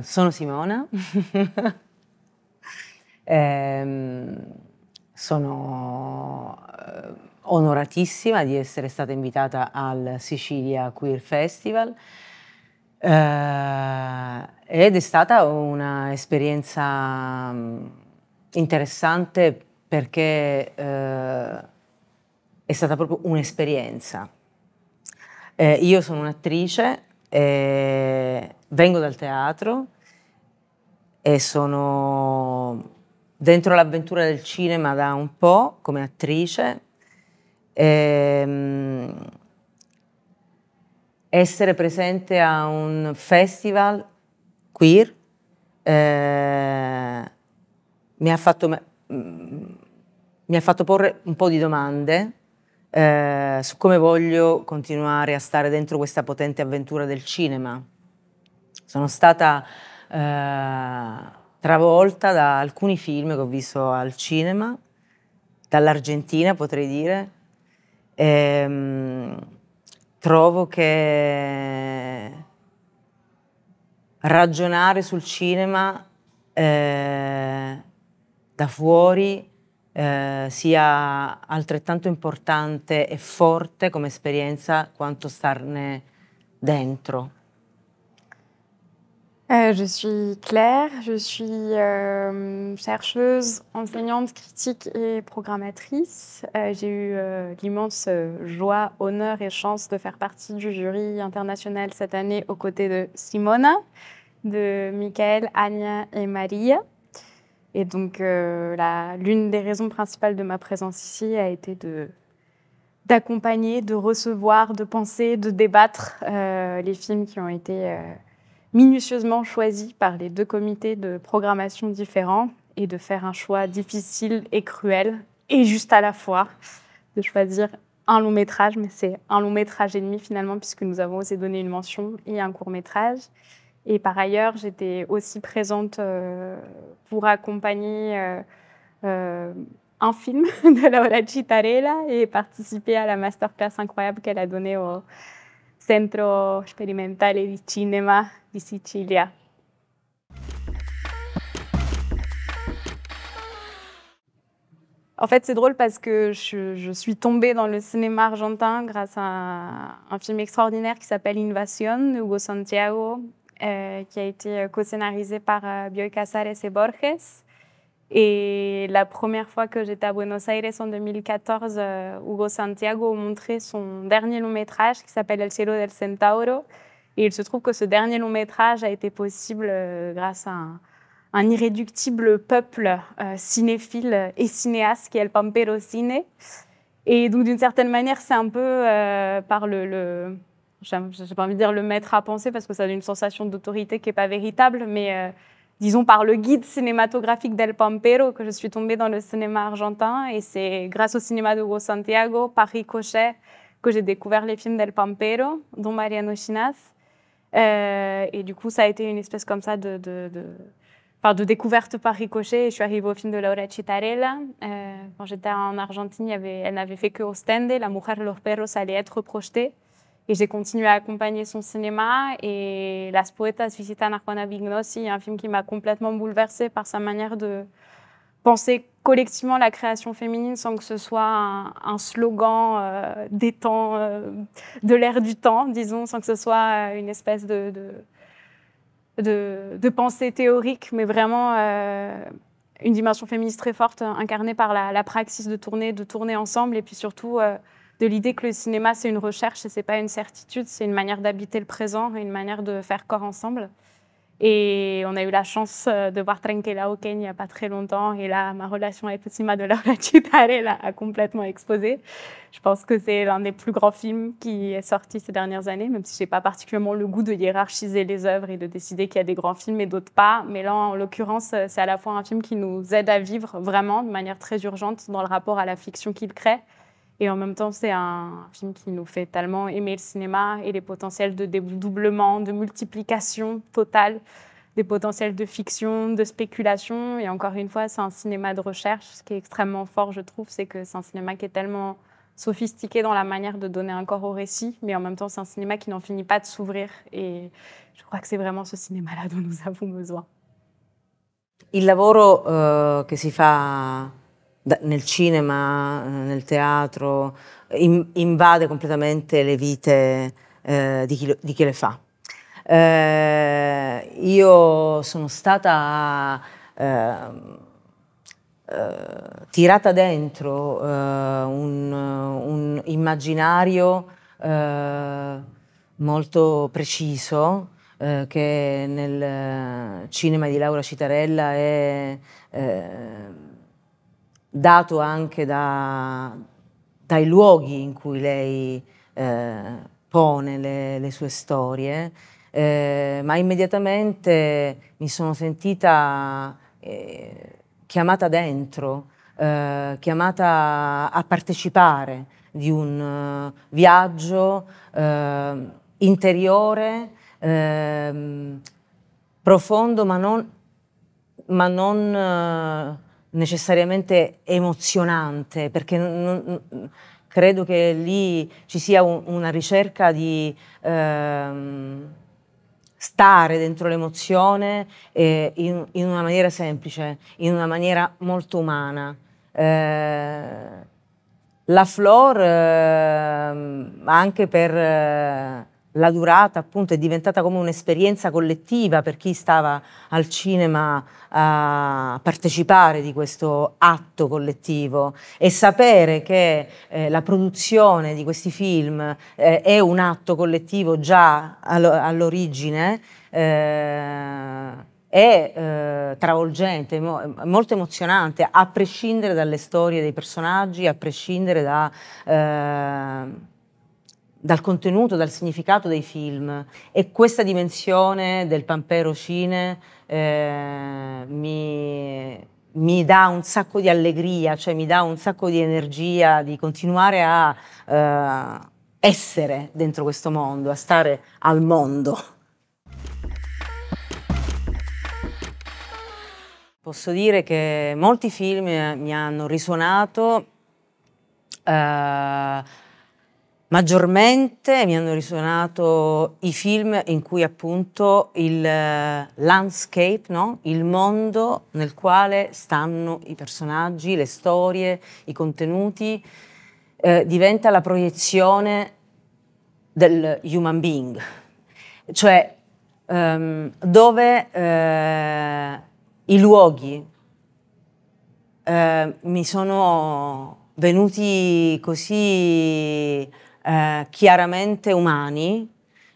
Sono Simona. Sono onoratissima di essere stata invitata al Sicilia Queer Festival ed è stata un'esperienza interessante perché è stata proprio un'esperienza. Io sono un'attrice, vengo dal teatro e sono dentro l'avventura del cinema da un po' come attrice. Essere presente a un festival queer mi ha fatto porre un po' di domande su come voglio continuare a stare dentro questa potente avventura del cinema. Sono stata travolta da alcuni film che ho visto al cinema, dall'Argentina potrei dire. Trovo che ragionare sul cinema da fuori sia altrettanto importante e forte come esperienza quanto starne dentro. Je suis Claire, je suis chercheuse, enseignante, critique et programmatrice. J'ai eu l'immense joie, honneur et chance de faire partie du jury international cette année aux côtés de Simona, de Michael, Anya et Maria. Et donc l'une des raisons principales de ma présence ici a été d'accompagner, de recevoir, de penser, de débattre les films qui ont été minutieusement choisis par les deux comités de programmation différents et de faire un choix difficile et cruel et juste à la fois, de choisir un long métrage, mais c'est un long métrage et demi finalement puisque nous avons osé donner une mention et un court métrage. Et par ailleurs, j'étais aussi présente pour accompagner un film de Laura Citarella et participer à la masterclass incroyable qu'elle a donnée au Centro Sperimentale di Cinema di Sicilia. En fait, c'est drôle parce que je suis tombée dans le cinéma argentin grâce à un film extraordinaire qui s'appelle Invasion de Hugo Santiago, qui a été co-scénarisé par Bioy Casares et Borges. Et la première fois que j'étais à Buenos Aires en 2014, Hugo Santiago montrait son dernier long métrage qui s'appelle El cielo del centauro. Et il se trouve que ce dernier long métrage a été possible grâce à un irréductible peuple cinéphile et cinéaste qui est El Pampero Cine. Et donc d'une certaine manière, c'est un peu par j'ai pas envie de dire le maître à penser parce que ça donne une sensation d'autorité qui n'est pas véritable, mais disons par le guide cinématographique d'El Pampero que je suis tombée dans le cinéma argentin. Et c'est grâce au cinéma de Hugo Santiago, par ricochet, que j'ai découvert les films d'El Pampero, dont Mariano Chinas. Et du coup, ça a été une espèce comme ça de découverte par ricochet. Et je suis arrivée au film de Laura Citarella. Quand j'étais en Argentine, elle n'avait fait que Ostende, La Mujer de los Perros allait être projetée. Et j'ai continué à accompagner son cinéma. Et Las Poetas visitan a Juana Vignosi, un film qui m'a complètement bouleversée par sa manière de penser collectivement la création féminine sans que ce soit un slogan des temps, de l'ère du temps, disons, sans que ce soit une espèce de pensée théorique, mais vraiment une dimension féministe très forte, incarnée par la praxis de tourner ensemble, et puis surtout de l'idée que le cinéma, c'est une recherche et c'est pas une certitude, c'est une manière d'habiter le présent et une manière de faire corps ensemble. Et on a eu la chance de voir Tranquila Oken il n'y a pas très longtemps. Et là, ma relation avec le cinéma de Laura Citarella a complètement explosé. Je pense que c'est l'un des plus grands films qui est sorti ces dernières années, même si je n'ai pas particulièrement le goût de hiérarchiser les œuvres et de décider qu'il y a des grands films et d'autres pas. Mais là, en l'occurrence, c'est à la fois un film qui nous aide à vivre vraiment de manière très urgente dans le rapport à la fiction qu'il crée. Et en même temps, c'est un film qui nous fait tellement aimer le cinéma et les potentiels de dédoublement, de multiplication totale, des potentiels de fiction, de spéculation. Et encore une fois, c'est un cinéma de recherche. Ce qui est extrêmement fort, je trouve, c'est que c'est un cinéma qui est tellement sophistiqué dans la manière de donner un corps au récit, mais en même temps, c'est un cinéma qui n'en finit pas de s'ouvrir. Et je crois que c'est vraiment ce cinéma-là dont nous avons besoin. Il lavoro che si fa nel cinema, nel teatro, invade completamente le vite di chi le fa. Io sono stata tirata dentro un immaginario molto preciso che nel cinema di Laura Citarella è dato anche dai luoghi in cui lei pone le sue storie, ma immediatamente mi sono sentita chiamata dentro, chiamata a partecipare di un viaggio interiore, profondo, ma non necessariamente emozionante, perché credo che lì ci sia una ricerca di stare dentro l'emozione in una maniera semplice, in una maniera molto umana. La Flor, anche per la durata, appunto, è diventata come un'esperienza collettiva per chi stava al cinema a partecipare di questo atto collettivo, e sapere che la produzione di questi film è un atto collettivo già all'origine, è travolgente, molto emozionante, a prescindere dalle storie dei personaggi, a prescindere dal contenuto, dal significato dei film. E questa dimensione del Pampero Cine mi dà un sacco di allegria, cioè mi dà un sacco di energia di continuare a essere dentro questo mondo, a stare al mondo. Posso dire che molti film mi hanno risuonato, maggiormente mi hanno risuonato i film in cui appunto il landscape, no? Il mondo nel quale stanno i personaggi, le storie, i contenuti, diventa la proiezione del human being, cioè dove i luoghi mi sono venuti così chiaramente umani.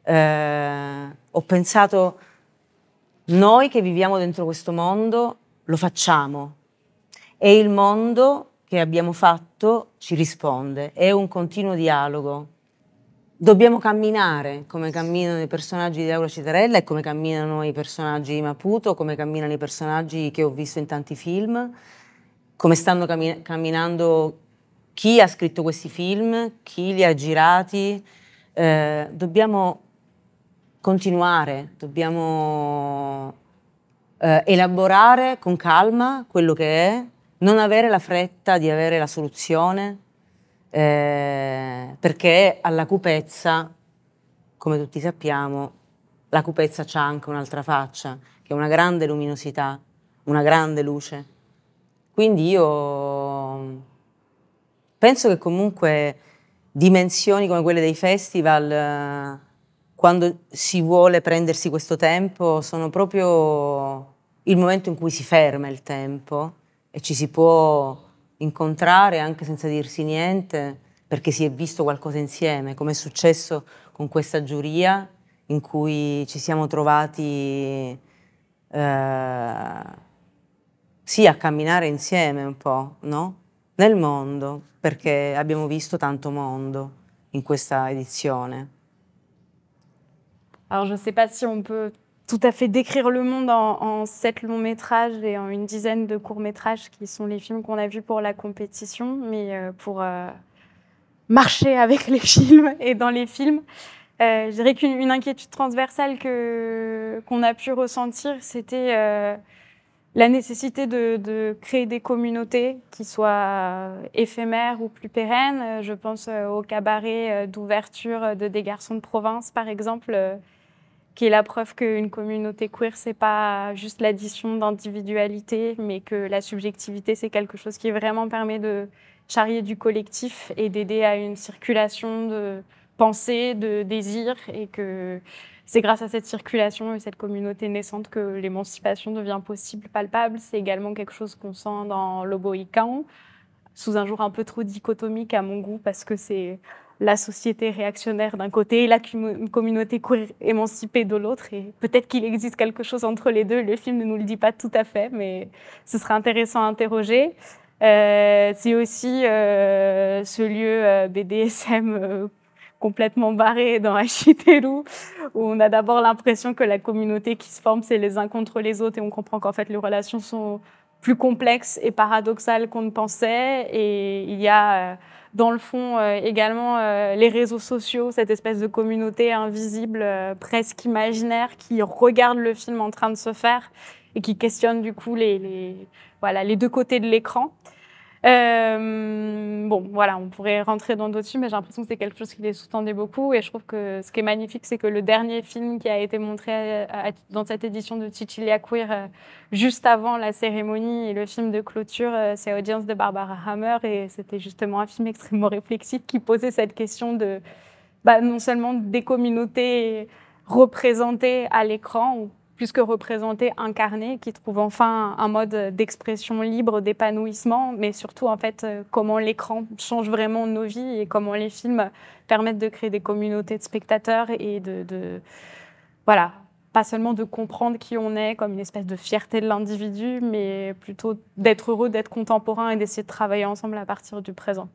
Ho pensato, noi che viviamo dentro questo mondo lo facciamo e il mondo che abbiamo fatto ci risponde, è un continuo dialogo. Dobbiamo camminare come camminano i personaggi di Laura Citarella e come camminano i personaggi di Maputo, come camminano i personaggi che ho visto in tanti film, come stanno camminando chi ha scritto questi film, chi li ha girati. Dobbiamo continuare, dobbiamo elaborare con calma quello che è, non avere la fretta di avere la soluzione, perché alla cupezza, come tutti sappiamo, la cupezza c'ha anche un'altra faccia, che è una grande luminosità, una grande luce. Quindi io penso che comunque dimensioni come quelle dei festival, quando si vuole prendersi questo tempo, sono proprio il momento in cui si ferma il tempo e ci si può incontrare anche senza dirsi niente, perché si è visto qualcosa insieme, come è successo con questa giuria in cui ci siamo trovati sì, a camminare insieme un po', no? Nel mondo, perché abbiamo visto tanto mondo in questa édition. Alors je ne sais pas si on peut tout à fait décrire le monde en 7 longs métrages et en une dizaine de courts métrages qui sont les films qu'on a vus pour la compétition, mais pour marcher avec les films et dans les films, je dirais qu'une inquiétude transversale qu'on a pu ressentir, c'était la nécessité de créer des communautés qui soient éphémères ou plus pérennes. Je pense au cabaret d'ouverture de Des Garçons de province, par exemple, qui est la preuve qu'une communauté queer, c'est pas juste l'addition d'individualité, mais que la subjectivité, c'est quelque chose qui vraiment permet de charrier du collectif et d'aider à une circulation de pensée, de désir, et que c'est grâce à cette circulation et cette communauté naissante que l'émancipation devient possible, palpable. C'est également quelque chose qu'on sent dans l'Oboïkan, sous un jour un peu trop dichotomique à mon goût, parce que c'est la société réactionnaire d'un côté et la communauté queer émancipée de l'autre. Et peut-être qu'il existe quelque chose entre les deux. Le film ne nous le dit pas tout à fait, mais ce serait intéressant à interroger. C'est aussi ce lieu BDSM complètement barré dans Hachiteru, où on a d'abord l'impression que la communauté qui se forme, c'est les uns contre les autres, et on comprend qu'en fait, les relations sont plus complexes et paradoxales qu'on ne pensait. Et il y a, dans le fond, également les réseaux sociaux, cette espèce de communauté invisible, presque imaginaire, qui regarde le film en train de se faire et qui questionne du coup voilà, les deux côtés de l'écran. Bon, voilà, on pourrait rentrer dans d'autres films, mais j'ai l'impression que c'est quelque chose qui les sous-tendait beaucoup. Et je trouve que ce qui est magnifique, c'est que le dernier film qui a été montré dans cette édition de Cecilia Queer, juste avant la cérémonie et le film de clôture, c'est Audience de Barbara Hammer. Et c'était justement un film extrêmement réflexif qui posait cette question de non seulement des communautés représentées à l'écran, ou plus que représentées, incarnées, qui trouvent enfin un mode d'expression libre, d'épanouissement, mais surtout en fait comment l'écran change vraiment nos vies et comment les films permettent de créer des communautés de spectateurs et voilà, pas seulement de comprendre qui on est comme une espèce de fierté de l'individu, mais plutôt d'être heureux, d'être contemporain et d'essayer de travailler ensemble à partir du présent.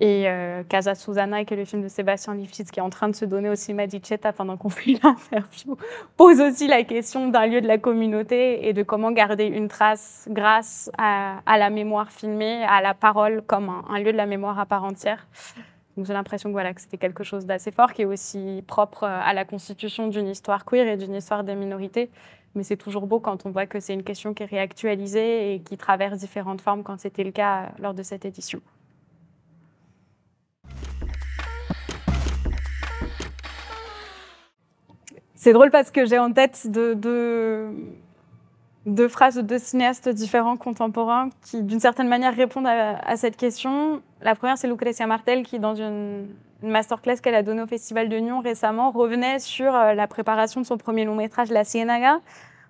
Et Casa Susana, qui est le film de Sébastien Lifshitz, qui est en train de se donner au cinéma di Cetta pendant qu'on fait l'interview, pose aussi la question d'un lieu de la communauté et de comment garder une trace grâce à la mémoire filmée, à la parole comme un lieu de la mémoire à part entière. Donc j'ai l'impression que, voilà, que c'était quelque chose d'assez fort, qui est aussi propre à la constitution d'une histoire queer et d'une histoire des minorités. Mais c'est toujours beau quand on voit que c'est une question qui est réactualisée et qui traverse différentes formes, quand c'était le cas lors de cette édition. C'est drôle parce que j'ai en tête deux phrases de deux cinéastes différents contemporains qui, d'une certaine manière, répondent à cette question. La première, c'est Lucrecia Martel qui, dans une masterclass qu'elle a donnée au Festival de Nyon récemment, revenait sur la préparation de son premier long métrage, La Ciénaga,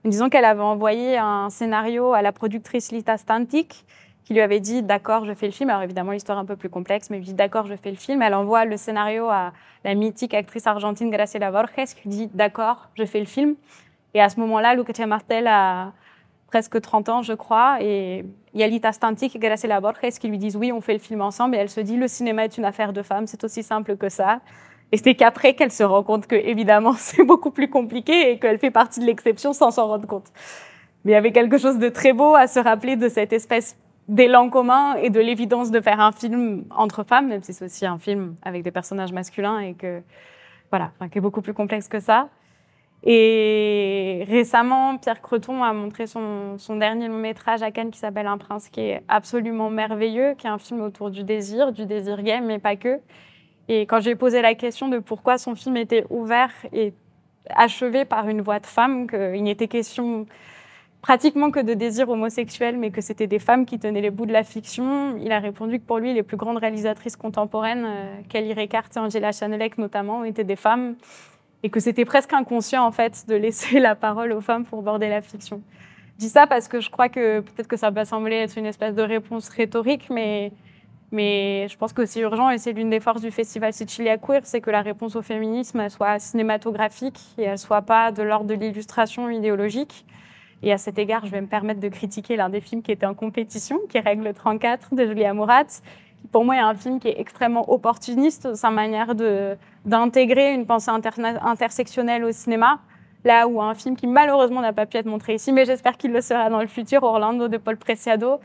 en disant qu'elle avait envoyé un scénario à la productrice Lita Stantic, qui lui avait dit « d'accord, je fais le film ». Alors évidemment, l'histoire est un peu plus complexe, mais elle lui dit « d'accord, je fais le film ». Elle envoie le scénario à la mythique actrice argentine Graciela Borges, qui dit « d'accord, je fais le film ». Et à ce moment-là, Lucrecia Martel a presque 30 ans, je crois, et il y a Lita Stantic et Graciela Borges qui lui disent « oui, on fait le film ensemble ». Et elle se dit « le cinéma est une affaire de femmes, c'est aussi simple que ça ». Et c'est qu'après qu'elle se rend compte que, évidemment, c'est beaucoup plus compliqué et qu'elle fait partie de l'exception sans s'en rendre compte. Mais il y avait quelque chose de très beau à se rappeler de cette espèce d'élan commun et de l'évidence de faire un film entre femmes, même si c'est aussi un film avec des personnages masculins et que, voilà, qui est beaucoup plus complexe que ça. Et récemment, Pierre Creton a montré son dernier long métrage à Cannes qui s'appelle Un prince, qui est absolument merveilleux, qui est un film autour du désir gay, mais pas que. Et quand j'ai posé la question de pourquoi son film était ouvert et achevé par une voix de femme, qu'il n'était question pratiquement que de désir homosexuel, mais que c'était des femmes qui tenaient les bouts de la fiction, il a répondu que pour lui, les plus grandes réalisatrices contemporaines, Kelly Reichardt et Angela Chanelec notamment, étaient des femmes, et que c'était presque inconscient en fait de laisser la parole aux femmes pour border la fiction. Je dis ça parce que je crois que peut-être que ça va sembler être une espèce de réponse rhétorique, mais je pense que c'est urgent, et c'est l'une des forces du festival Cecilia Queer, c'est que la réponse au féminisme elle soit cinématographique et elle soit pas de l'ordre de l'illustration idéologique. Et à cet égard, je vais me permettre de critiquer l'un des films qui était en compétition, qui est Règle 34 de Julia Murat, qui pour moi est un film qui est extrêmement opportuniste, sa manière d'intégrer une pensée intersectionnelle au cinéma, là où un film qui malheureusement n'a pas pu être montré ici, mais j'espère qu'il le sera dans le futur, Orlando de Paul Preciado,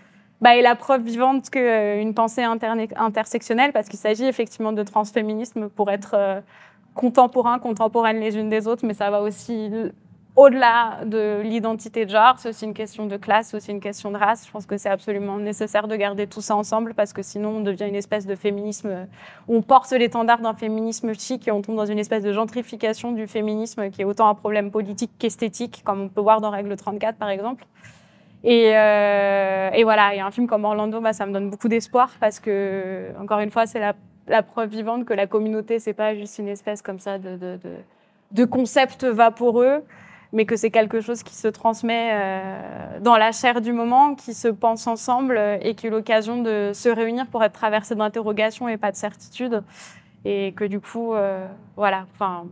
est la preuve vivante qu'une pensée intersectionnelle, parce qu'il s'agit effectivement de transféminisme pour être contemporaines les unes des autres, mais ça va aussi au-delà de l'identité de genre, c'est aussi une question de classe, c'est aussi une question de race. Je pense que c'est absolument nécessaire de garder tout ça ensemble parce que sinon on devient une espèce de féminisme où on porte l'étendard d'un féminisme chic et on tombe dans une espèce de gentrification du féminisme qui est autant un problème politique qu'esthétique, comme on peut voir dans Règle 34 par exemple. Et voilà, et un film comme Orlando, ça me donne beaucoup d'espoir parce que, encore une fois, c'est la preuve vivante que la communauté, c'est pas juste une espèce comme ça de concept vaporeux, mais que c'est quelque chose qui se transmet dans la chair du moment, qui se pense ensemble et qui est l'occasion de se réunir pour être traversé d'interrogations et pas de certitudes. Et que du coup, voilà, enfin,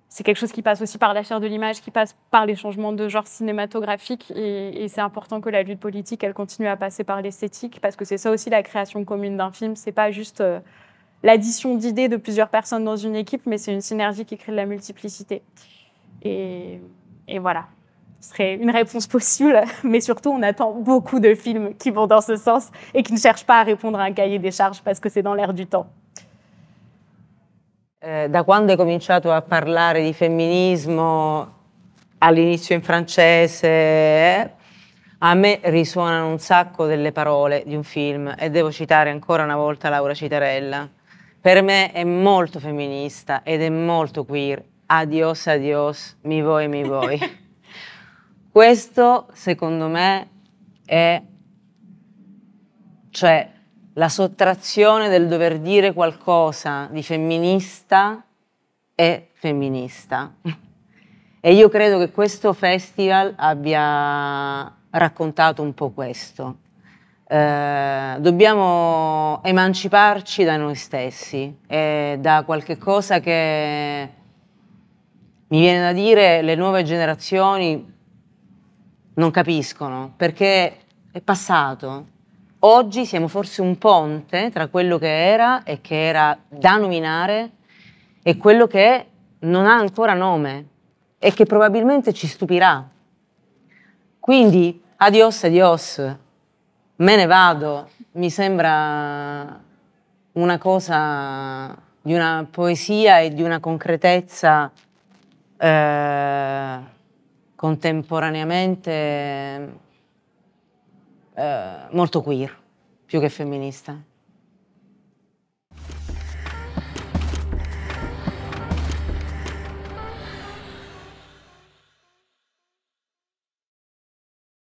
c'est quelque chose qui passe aussi par la chair de l'image, qui passe par les changements de genre cinématographique. Et c'est important que la lutte politique, elle continue à passer par l'esthétique, parce que c'est ça aussi la création commune d'un film. C'est pas juste l'addition d'idées de plusieurs personnes dans une équipe, mais c'est une synergie qui crée de la multiplicité. Et voilà, ce serait une réponse possible, mais surtout on attend beaucoup de films qui vont dans ce sens et qui ne cherchent pas à répondre à un cahier des charges parce que c'est dans l'air du temps. Da quando hai cominciato a parlare di femminismo, all'inizio in francese, a me risuonano un sacco delle parole di un film e devo citare ancora una volta Laura Citarella. Per me è molto femminista ed è molto queer. Adios, adios, mi vuoi, mi vuoi. Questo, secondo me, è, cioè, la sottrazione del dover dire qualcosa di femminista è femminista. E io credo che questo festival abbia raccontato un po' questo. Dobbiamo emanciparci da noi stessi e da qualche cosa che mi viene da dire le nuove generazioni non capiscono, perché è passato. Oggi siamo forse un ponte tra quello che era e che era da nominare e quello che non ha ancora nome e che probabilmente ci stupirà. Quindi, adios, adios, me ne vado, mi sembra una cosa di una poesia e di una concretezza contemporaneamente molto queer, più che femminista.